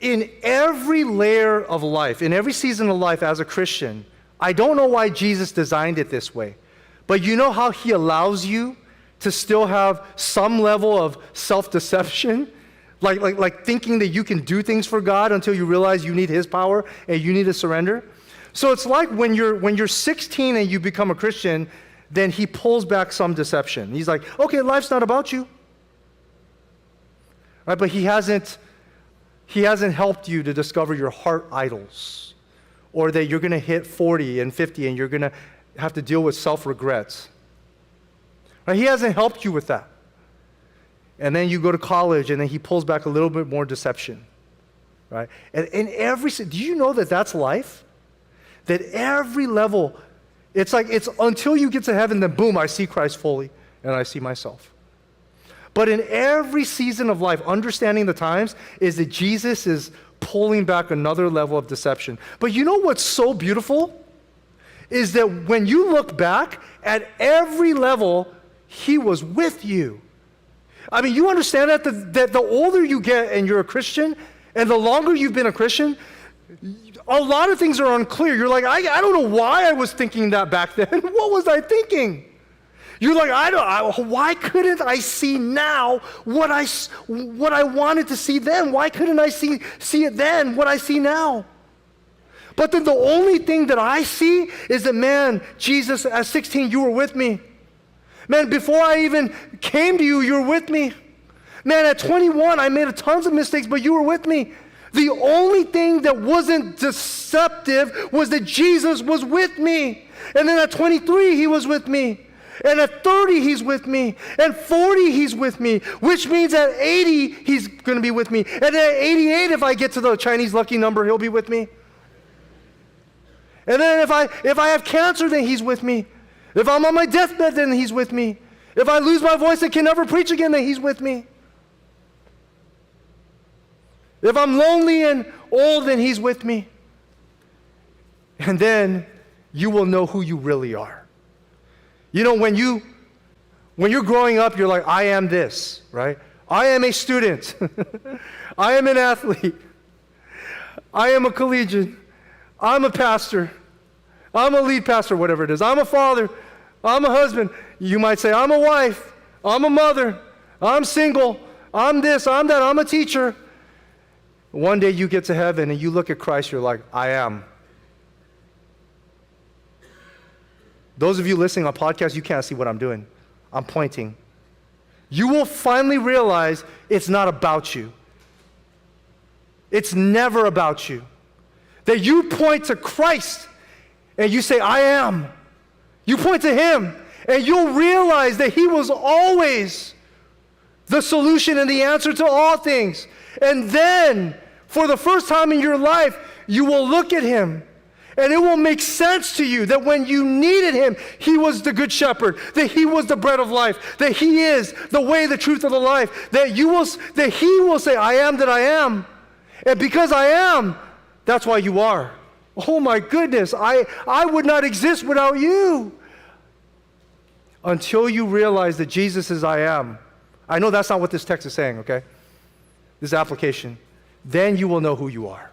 in every layer of life, in every season of life as a Christian, I don't know why Jesus designed it this way, but you know how he allows you to still have some level of self-deception? Like thinking that you can do things for God until you realize you need his power and you need to surrender. So it's like when you're 16 and you become a Christian, then he pulls back some deception. He's like, okay, life's not about you. Right? But he hasn't helped you to discover your heart idols, or that you're going to hit 40 and 50 and you're going to have to deal with self-regrets. Right? He hasn't helped you with that. And then you go to college, and then he pulls back a little bit more deception, right? And do you know that that's life? That every level, it's until you get to heaven, then boom, I see Christ fully, and I see myself. But in every season of life, understanding the times is that Jesus is pulling back another level of deception. But you know what's so beautiful? Is that when you look back at every level, he was with you. I mean, you understand that the older you get and you're a Christian, and the longer you've been a Christian, a lot of things are unclear. You're like, I don't know why I was thinking that back then. What was I thinking? You're like, why couldn't I see now what I wanted to see then? Why couldn't I see it then, what I see now? But then the only thing that I see is that, man, Jesus, at 16, you were with me. Man, before I even came to you, you were with me. Man, at 21, I made tons of mistakes, but you were with me. The only thing that wasn't deceptive was that Jesus was with me. And then at 23, he was with me. And at 30, he's with me. And 40, he's with me. Which means at 80, he's going to be with me. And at 88, if I get to the Chinese lucky number, he'll be with me. And then if I have cancer, then he's with me. If I'm on my deathbed, then he's with me. If I lose my voice and can never preach again, then he's with me. If I'm lonely and old, then he's with me. And then you will know who you really are. You know, when you're growing up, you're like, I am this, right? I am a student. I am an athlete. I am a collegian. I'm a pastor. I'm a lead pastor, whatever it is. I'm a father. I'm a husband. You might say, I'm a wife. I'm a mother. I'm single. I'm this. I'm that. I'm a teacher. One day you get to heaven and you look at Christ, you're like, I am. Those of you listening on podcasts, you can't see what I'm doing. I'm pointing. You will finally realize it's not about you. It's never about you. That you point to Christ and you say, I am. You point to him and you'll realize that he was always the solution and the answer to all things. And then, for the first time in your life, you will look at him and it will make sense to you that when you needed him, he was the good shepherd, that he was the bread of life, that he is the way, the truth, of the life, that he will say, I am that I am. And because I am, that's why you are. Oh my goodness, I would not exist without you. Until you realize that Jesus is I am. I know that's not what this text is saying, okay? This application. Then you will know who you are.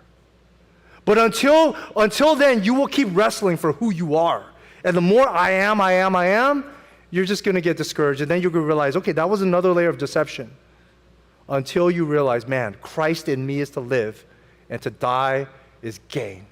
But until then, you will keep wrestling for who you are. And the more I am, you're just going to get discouraged. And then you're going to realize, okay, that was another layer of deception. Until you realize, man, Christ in me is to live, and to die is gain.